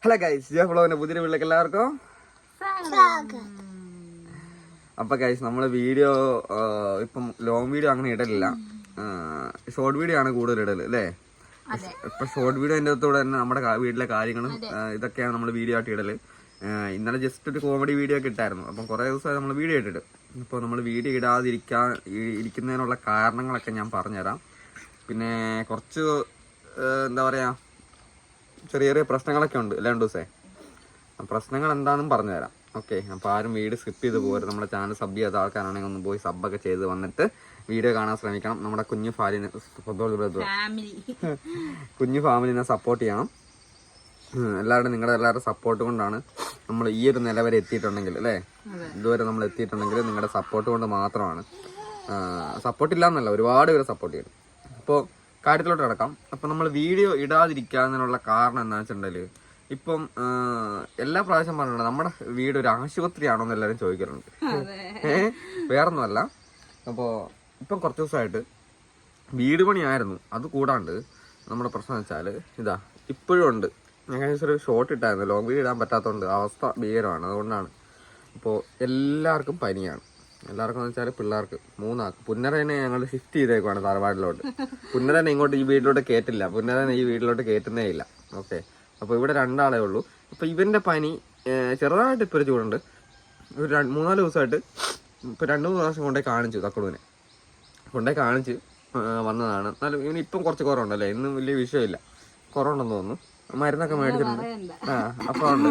Hello guys, ജോഫ്ലോവിന്റെ പുതിയ വീട്ടിലേക്ക് എല്ലാവർക്കും. അപ്പൊ ഗൈസ്, നമ്മള് വീഡിയോ ഇപ്പം ലോങ് വീഡിയോ അങ്ങനെ ഇടലില്ല, ഷോർട്ട് വീഡിയോ ആണ് കൂടുതൽ ഇടല് അല്ലേ? ഇപ്പൊ ഷോർട്ട് വീഡിയോന്റെ അകത്തൂടെ തന്നെ നമ്മുടെ വീട്ടിലെ കാര്യങ്ങളും ഇതൊക്കെയാണ് നമ്മൾ വീഡിയോ ആയിട്ട് ഇടല്. ഇന്നലെ ജസ്റ്റ് ഒരു കോമഡി വീഡിയോ ഒക്കെ ഇട്ടായിരുന്നു. അപ്പം കുറെ ദിവസമായി നമ്മൾ വീഡിയോ ഇട്ടിട്ട്. ഇപ്പോൾ നമ്മൾ വീഡിയോ ഇരിക്കുന്നതിനുള്ള കാരണങ്ങളൊക്കെ ഞാൻ പറഞ്ഞുതരാം. പിന്നെ കുറച്ച് എന്താ പറയാ, ചെറിയ ചെറിയ പ്രശ്നങ്ങളൊക്കെ ഉണ്ട് 2 ദിവസമേ. പ്രശ്നങ്ങൾ എന്താണെന്നും പറഞ്ഞുതരാം. ഓക്കെ, അപ്പോൾ ആരും വീഡിയോ സ്കിപ്പ് ചെയ്ത് പോകരുത്. നമ്മുടെ ചാനൽ സബ് ചെയ്യാത്ത ആൾക്കാരാണെങ്കിൽ ഒന്ന് പോയി സബ്ബൊക്കെ ചെയ്ത് വന്നിട്ട് വീഡിയോ കാണാൻ ശ്രമിക്കണം. നമ്മുടെ കുഞ്ഞു ഫാമിലിനെ സപ്പോർട്ട് ചെയ്യണം. നിങ്ങളുടെ എല്ലാവരുടെ സപ്പോർട്ട് കൊണ്ടാണ് നമ്മൾ ഈ ഒരു നില വരെ എത്തിയിട്ടുണ്ടെങ്കിൽ അല്ലേ, ഇതുവരെ നമ്മൾ എത്തിയിട്ടുണ്ടെങ്കിൽ നിങ്ങളുടെ സപ്പോർട്ട് കൊണ്ട് മാത്രമാണ്. സപ്പോർട്ടില്ല എന്നല്ല, ഒരുപാട് പേര് സപ്പോർട്ട് ചെയ്യണം. അപ്പോൾ കാര്യത്തിലോട്ട് കിടക്കാം. അപ്പം നമ്മൾ വീഡിയോ ഇടാതിരിക്കാനുള്ള കാരണം എന്താണെന്ന് വെച്ചിട്ടുണ്ടെങ്കിൽ, ഇപ്പം എല്ലാ പ്രാവശ്യം പറഞ്ഞിട്ടുണ്ട് നമ്മുടെ വീട് ഒരു ആശുപത്രിയാണോ എന്ന് എല്ലാവരും ചോദിക്കാറുണ്ട്. വേറൊന്നുമല്ല. അപ്പോൾ ഇപ്പം കുറച്ച് ദിവസമായിട്ട് വീട് പണിയായിരുന്നു. അത് കൂടാണ്ട് നമ്മുടെ പ്രശ്നം വെച്ചാൽ ഇതാ ഇപ്പോഴും ഉണ്ട്. ഞാൻ ഒരു ഷോർട്ട് ഇട്ടായിരുന്നു, ലോങ് വീഡിയോ ഇടാൻ പറ്റാത്തതുകൊണ്ട് അവസ്ഥ ഭീകരമാണ്. അതുകൊണ്ടാണ്. അപ്പോൾ എല്ലാവർക്കും പനിയാണ്. എല്ലാവർക്കും എന്ന് വെച്ചാൽ പിള്ളേർക്ക് 3 ആൾക്ക്. പുന്നരനെ ഞങ്ങൾ ഷിഫ്റ്റ് ചെയ്തേക്കുവാണ് തറവാടിലോട്ട്. പുന്നരനെ ഇങ്ങോട്ട് ഈ വീട്ടിലോട്ട് കയറ്റില്ല. പുന്നരനെ ഈ വീട്ടിലോട്ട് കയറ്റുന്നേ ഇല്ല. ഓക്കെ, അപ്പോൾ ഇവിടെ 2 ആളേ ഉള്ളൂ. അപ്പോൾ ഇവൻ്റെ പനി ചെറുതായിട്ട് ഇപ്പോൾ ഒരു ചൂടുണ്ട്. ഒരു 3-4 ദിവസമായിട്ട് ഇപ്പോൾ 2-3 പ്രാവശ്യം കൊണ്ടേ കാണിച്ചു. തക്കടുവിനെ കൊണ്ടേ കാണിച്ച് വന്നതാണ്. എന്നാലും ഇവന് ഇപ്പം കുറച്ച് കുറവുണ്ടല്ലേ, ഇന്നും വലിയ വിഷയമില്ല. കുറവുണ്ടെന്ന് തോന്നുന്നു. മരുന്നൊക്കെ മേടിച്ചിട്ടുണ്ട്. അപ്പോൾ ഉണ്ട്.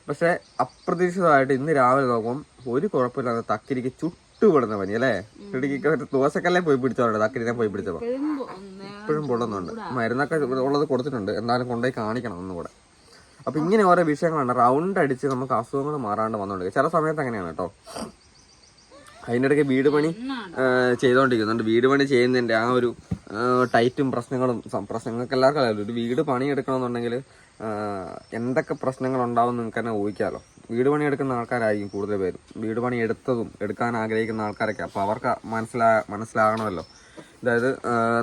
പക്ഷെ അപ്രതീക്ഷിതമായിട്ട് ഇന്ന് രാവിലെ നോക്കുമ്പോൾ ഒരു കുഴപ്പമില്ലാതെ തക്കരിക്ക് ചുട്ടുപൊടുന്ന പനി അല്ലേ. ഇടുക്കിക്ക് ദോശക്കല്ലേ പോയി പിടിച്ചോണ്ട് തക്കരിനെ പോയി പിടിച്ചപ്പോൾ ഇപ്പോഴും പൊള്ളുന്നുണ്ട്. മരുന്നൊക്കെ ഉള്ളത് കൊടുത്തിട്ടുണ്ട്. എന്തായാലും കൊണ്ടുപോയി കാണിക്കണം ഒന്നുകൂടെ. അപ്പൊ ഇങ്ങനെ ഓരോ വിഷയങ്ങളാണ് റൗണ്ട് അടിച്ച് നമുക്ക് അസുഖങ്ങൾ മാറാണ്ട് വന്നുകൊണ്ടിരിക്കുക. ചില സമയത്ത് അങ്ങനെയാണ് കേട്ടോ. അതിൻ്റെ ഇടയ്ക്ക് വീട് പണി ചെയ്തുകൊണ്ടിരിക്കുന്നുണ്ട്. വീട് പണി ചെയ്യുന്നതിൻ്റെ ആ ഒരു ടൈറ്റും പ്രശ്നങ്ങൾക്ക് എല്ലാവർക്കും അറിയാമല്ലോ. ഒരു വീട് പണി എടുക്കണമെന്നുണ്ടെങ്കിൽ എന്തൊക്കെ പ്രശ്നങ്ങൾ ഉണ്ടാവും നിങ്ങൾക്ക് തന്നെ ഊഹിക്കാമല്ലോ. വീട് പണി എടുക്കുന്ന ആൾക്കാരായിരിക്കും കൂടുതൽ പേരും. വീട് പണി എടുക്കാൻ ആഗ്രഹിക്കുന്ന ആൾക്കാരൊക്കെ. അപ്പോൾ അവർക്ക് മനസ്സിലാകണമല്ലോ. അതായത്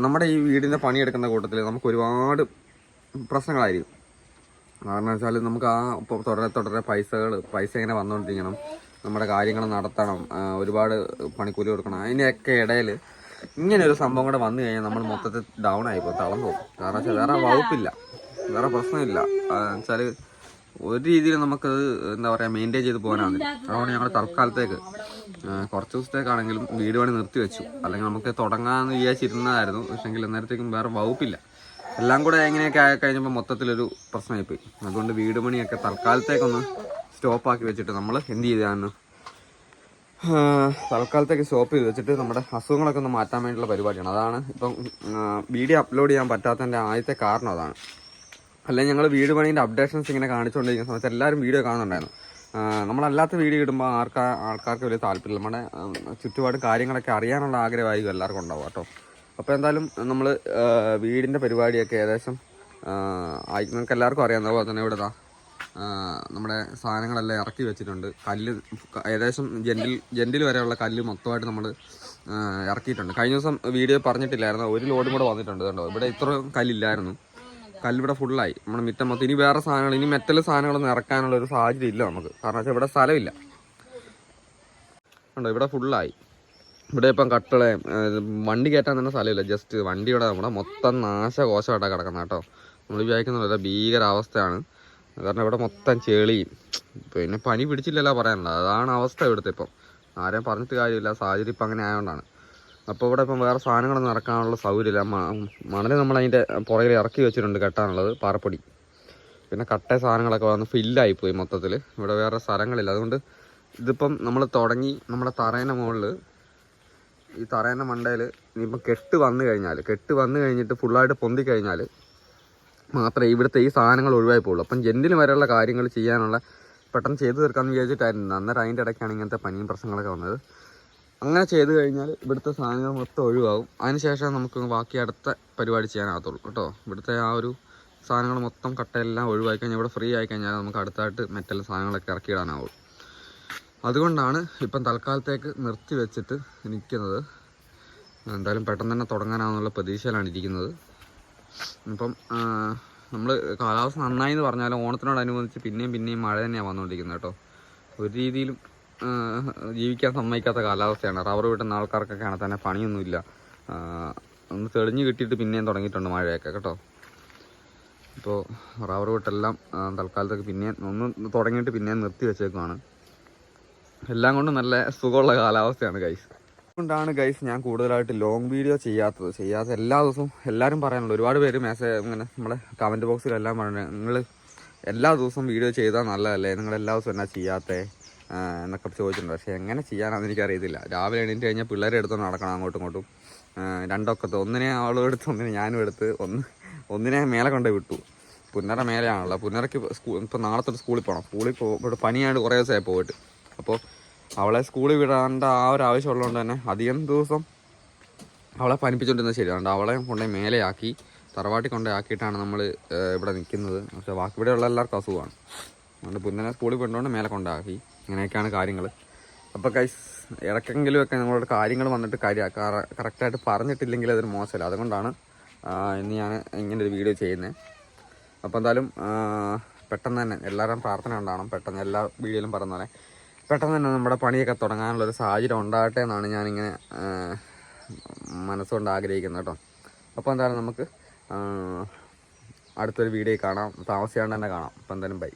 നമ്മുടെ ഈ വീടിൻ്റെ പണിയെടുക്കുന്ന കൂട്ടത്തിൽ നമുക്ക് ഒരുപാട് പ്രശ്നങ്ങളായിരിക്കും. കാരണം വെച്ചാൽ നമുക്ക് ഇപ്പോൾ തുടരെ പൈസ ഇങ്ങനെ വന്നുകൊണ്ടിരിക്കണം. നമ്മുടെ കാര്യങ്ങൾ നടത്തണം, ഒരുപാട് പണിക്കൂലി കൊടുക്കണം. അതിൻ്റെയൊക്കെ ഇടയിൽ ഇങ്ങനെ ഒരു സംഭവം കൂടെ വന്നു കഴിഞ്ഞാൽ നമ്മൾ മൊത്തത്തിൽ ഡൗൺ ആയിപ്പോൾ തളർന്നു പോകും. കാരണം വെച്ചാൽ വേറെ വകുപ്പില്ല, വേറെ പ്രശ്നമില്ല. വെച്ചാൽ ഒരു രീതിയിൽ നമുക്കത് എന്താ പറയുക മെയിൻറ്റെയിൻ ചെയ്ത് പോകാനാണ്. അതുകൊണ്ട് ഞങ്ങൾ തൽക്കാലത്തേക്ക് കുറച്ച് ദിവസത്തേക്കാണെങ്കിലും വീട് പണി നിർത്തി വെച്ചു. അല്ലെങ്കിൽ നമുക്ക് തുടങ്ങാമെന്ന് വിചാരിച്ചിരുന്നതായിരുന്നു. പക്ഷെങ്കിൽ അന്നേരത്തേക്കും വേറെ വകുപ്പില്ല. എല്ലാം കൂടെ എങ്ങനെയൊക്കെ ആയി കഴിഞ്ഞപ്പോൾ മൊത്തത്തിലൊരു പ്രശ്നമായിപ്പോയി. അതുകൊണ്ട് വീട് പണിയൊക്കെ തൽക്കാലത്തേക്കൊന്ന് സ്റ്റോപ്പാക്കി വെച്ചിട്ട് നമ്മൾ എന്ത് ചെയ്താന്ന് തൽക്കാലത്തേക്ക് സ്റ്റോപ്പ് ചെയ്ത് വെച്ചിട്ട് നമ്മുടെ അസുഖങ്ങളൊക്കെ ഒന്ന് മാറ്റാൻ വേണ്ടിയുള്ള പരിപാടിയാണ്. അതാണ് ഇപ്പം വീഡിയോ അപ്ലോഡ് ചെയ്യാൻ പറ്റാത്തതിൻ്റെ ആദ്യത്തെ കാരണം അതാണ്. അല്ലെങ്കിൽ ഞങ്ങൾ വീട് പണീൻ്റെ അപ്ഡേഷൻസ് ഇങ്ങനെ കാണിച്ചുകൊണ്ടിരിക്കുന്ന സമയത്ത് എല്ലാവരും വീഡിയോ കാണുന്നുണ്ടായിരുന്നു. നമ്മളല്ലാത്ത വീഡിയോ ഇടുമ്പോൾ ആൾക്കാർക്ക് വലിയ താല്പര്യമില്ല. നമ്മുടെ ചുറ്റുപാട് കാര്യങ്ങളൊക്കെ അറിയാനുള്ള ആഗ്രഹമായിരിക്കും എല്ലാവർക്കും ഉണ്ടാവും കേട്ടോ. അപ്പോൾ എന്തായാലും നമ്മൾ വീടിൻ്റെ പരിപാടിയൊക്കെ ഏകദേശം നിങ്ങൾക്ക് എല്ലാവർക്കും അറിയാവുന്ന പോലെ തന്നെ ഇവിടെ നമ്മുടെ സാധനങ്ങളെല്ലാം ഇറക്കി വെച്ചിട്ടുണ്ട്. കല്ല് ഏകദേശം ജെൻഡിൽ വരെയുള്ള കല്ല് മൊത്തമായിട്ട് നമ്മൾ ഇറക്കിയിട്ടുണ്ട്. കഴിഞ്ഞ ദിവസം വീഡിയോ പറഞ്ഞിട്ടില്ലായിരുന്നു, ഒരു ലോഡും കൂടെ വന്നിട്ടുണ്ട് കേട്ടോ. ഇവിടെ ഇത്ര കല്ലില്ലായിരുന്നു. കല്ലിവിടെ ഫുള്ളായി. നമ്മുടെ മിറ്റം മൊത്തം. ഇനി വേറെ സാധനങ്ങൾ, ഇനി മെറ്റൽ സാധനങ്ങളൊന്നും ഇറക്കാനുള്ള ഒരു സാഹചര്യം ഇല്ല നമുക്ക്. കാരണം വെച്ചാൽ ഇവിടെ സ്ഥലമില്ല കണ്ടോ. ഇവിടെ ഫുള്ളായി. ഇവിടെ ഇപ്പം കട്ടളയും വണ്ടി കയറ്റാൻ തന്നെ സ്ഥലമില്ല. ജസ്റ്റ് വണ്ടി ഇവിടെ നമ്മുടെ മൊത്തം നാശകോശമായിട്ടാണ് കിടക്കുന്നത് കേട്ടോ. നമ്മൾ വിചാരിക്കുന്നില്ല, ഭീകരാവസ്ഥയാണ്. കാരണം ഇവിടെ മൊത്തം ചെളിയും. പിന്നെ പനി പിടിച്ചില്ലല്ലോ പറയാനുള്ളത്. അതാണ് അവസ്ഥ ഇവിടുത്തെ. ഇപ്പം ആരെയും പറഞ്ഞിട്ട് കാര്യമില്ല, സാഹചര്യം ഇപ്പം അങ്ങനെ ആയതുകൊണ്ടാണ്. അപ്പോൾ ഇവിടെ ഇപ്പം വേറെ സാധനങ്ങളൊന്നും ഇറക്കാനുള്ള സൗകര്യമില്ല. മണൽ നമ്മളതിൻ്റെ പുറകിൽ ഇറക്കി വെച്ചിട്ടുണ്ട് കെട്ടാനുള്ളത്, പാറപ്പൊടി. പിന്നെ കട്ട സാധനങ്ങളൊക്കെ വന്ന് ഫില്ലായിപ്പോയി മൊത്തത്തിൽ. ഇവിടെ വേറെ സ്ഥലങ്ങളില്ല. അതുകൊണ്ട് ഇതിപ്പം നമ്മൾ തുടങ്ങി നമ്മുടെ തറേൻ്റെ മുകളിൽ, ഈ തറേൻ്റെ മണ്ടയിൽ ഇനിയിപ്പം കെട്ട് വന്നു കഴിഞ്ഞിട്ട് ഫുള്ളായിട്ട് പൊന്തി കഴിഞ്ഞാൽ മാത്രമേ ഇവിടുത്തെ ഈ സാധനങ്ങൾ ഒഴിവായി പോകുള്ളൂ. അപ്പം ജെൻറ്റിന് വരെയുള്ള കാര്യങ്ങൾ ചെയ്യാനുള്ള പെട്ടെന്ന് ചെയ്തു തീർക്കാമെന്ന് വിചാരിച്ചിട്ടായിരുന്നു. അന്നേരം അതിൻ്റെ ഇടയ്ക്കാണ് ഇങ്ങനത്തെ പനിയും പ്രശ്നങ്ങളൊക്കെ വന്നത്. അങ്ങനെ ചെയ്ത് കഴിഞ്ഞാൽ ഇവിടുത്തെ സാധനങ്ങൾ മൊത്തം ഒഴിവാകും. അതിനുശേഷം നമുക്ക് ബാക്കി അടുത്ത പരിപാടി ചെയ്യാനാകത്തുള്ളൂ കേട്ടോ. ഇവിടുത്തെ ആ ഒരു സാധനങ്ങൾ മൊത്തം കട്ടയെല്ലാം ഒഴിവാക്കി കഴിഞ്ഞാൽ ഇവിടെ ഫ്രീ ആയി കഴിഞ്ഞാൽ നമുക്ക് അടുത്തായിട്ട് മെറ്റൽ സാധനങ്ങളൊക്കെ ഇറക്കിയിടാനാവുള്ളൂ. അതുകൊണ്ടാണ് ഇപ്പം തൽക്കാലത്തേക്ക് നിർത്തി വെച്ചിട്ട് നിൽക്കുന്നത്. എന്തായാലും പെട്ടെന്ന് തന്നെ തുടങ്ങാനാവുന്നുള്ള പ്രതീക്ഷയിലാണ് ഇരിക്കുന്നത്. ഇപ്പം നമ്മൾ കാലാവസ്ഥ നന്നായി എന്ന് പറഞ്ഞാലും ഓണത്തിനോടനുബന്ധിച്ച് പിന്നെയും മഴ തന്നെയാണ് വന്നുകൊണ്ടിരിക്കുന്നത് കേട്ടോ. ഒരു രീതിയിലും ജീവിക്കാൻ സമ്മതിക്കാത്ത കാലാവസ്ഥയാണ്. റബ്ബർ വെട്ടുന്ന ആൾക്കാർക്കൊക്കെ ആണെങ്കിൽ തന്നെ പണിയൊന്നുമില്ല. ഒന്ന് തെളിഞ്ഞ് കിട്ടിയിട്ട് പിന്നെയും തുടങ്ങിയിട്ടുണ്ട് മഴയൊക്കെ കേട്ടോ. ഇപ്പോൾ റബ്ബർ വെട്ടെല്ലാം തൽക്കാലത്തൊക്കെ പിന്നെയും ഒന്ന് തുടങ്ങിയിട്ട് പിന്നെയും നിർത്തി വെച്ചേക്കുവാണ്. എല്ലാം കൊണ്ടും നല്ല സുഖമുള്ള കാലാവസ്ഥയാണ് ഗൈസ്. അതുകൊണ്ടാണ് ഗൈസ് ഞാൻ കൂടുതലായിട്ട് ലോങ് വീഡിയോ ചെയ്യാത്ത എല്ലാ ദിവസവും എല്ലാവരും പറയാനുള്ളൂ. ഒരുപാട് പേര് മെസ്സേജ് ഇങ്ങനെ നമ്മുടെ കമൻറ്റ് ബോക്സിലെല്ലാം പറയുന്നത് നിങ്ങൾ എല്ലാ ദിവസവും വീഡിയോ ചെയ്താൽ നല്ലതല്ലേ, നിങ്ങൾ എല്ലാ ദിവസവും എന്നാ ചെയ്യാത്തേ എന്നൊക്കെ ചോദിച്ചിട്ടുണ്ട്. പക്ഷേ എങ്ങനെ ചെയ്യാനാണെന്ന് എനിക്കറിയത്തില്ല. രാവിലെ എണീറ്റ് കഴിഞ്ഞാൽ പിള്ളേരെ എടുത്തോണ്ട് നടക്കണം അങ്ങോട്ടും ഇങ്ങോട്ടും. രണ്ടൊക്കത്ത് ഒന്നിനെ അവളും എടുത്ത് ഒന്നിനെ ഞാനും എടുത്ത് ഒന്നിനെ മേലെ കൊണ്ടേ വിട്ടു. പുന്നറ മേലെയാണല്ലോ. പുന്നറയ്ക്ക് ഇപ്പോൾ നാളെ തൊട്ട് സ്കൂളിൽ പോകണം. ഇവിടെ പനിയായിട്ട് കുറേ ദിവസമായി പോയിട്ട്. അപ്പോൾ അവളെ സ്കൂളിൽ വിടാണ്ട ആ ഒരു ആവശ്യമുള്ളതുകൊണ്ട് തന്നെ അധികം ദിവസം അവളെ പനിപ്പിച്ചുകൊണ്ടിരുന്നത് ശരിയാണ്. അവളെ കൊണ്ടുപോയി മേലെയാക്കി തറവാട്ടി കൊണ്ടുപോയി ആക്കിയിട്ടാണ് നമ്മൾ ഇവിടെ നിൽക്കുന്നത്. പക്ഷേ ബാക്കി ഇവിടെയുള്ള എല്ലാവർക്കും അസുഖമാണ്. അതുകൊണ്ട് പുന്നനെ സ്കൂളിൽ കൊണ്ടുകൊണ്ട് മേലെ കൊണ്ടാക്കി. അങ്ങനെയൊക്കെയാണ് കാര്യങ്ങൾ. അപ്പോൾ ഗൈസ് ഇടയ്ക്കെങ്കിലുമൊക്കെ നമ്മളോട് കാര്യങ്ങൾ വന്നിട്ട് കറക്റ്റായിട്ട് പറഞ്ഞിട്ടില്ലെങ്കിൽ അതൊരു മോശമല്ല. അതുകൊണ്ടാണ് ഇന്ന് ഞാൻ ഇങ്ങനൊരു വീഡിയോ ചെയ്യുന്നത്. അപ്പോൾ എന്തായാലും പെട്ടെന്ന് തന്നെ എല്ലാവരും പ്രാർത്ഥന ഉണ്ടാകണം. പെട്ടെന്ന് എല്ലാ വീഡിയോയിലും പറഞ്ഞ പോലെ പെട്ടെന്ന് തന്നെ നമ്മുടെ പണിയൊക്കെ തുടങ്ങാനുള്ളൊരു സാഹചര്യം ഉണ്ടാകട്ടെ എന്നാണ് ഞാനിങ്ങനെ മനസ്സുകൊണ്ട് ആഗ്രഹിക്കുന്നത് കേട്ടോ. അപ്പോൾ എന്തായാലും നമുക്ക് അടുത്തൊരു വീഡിയോ കാണാം. താമസിയാണ്ട് തന്നെ കാണാം. അപ്പോൾ എന്തായാലും ബൈ.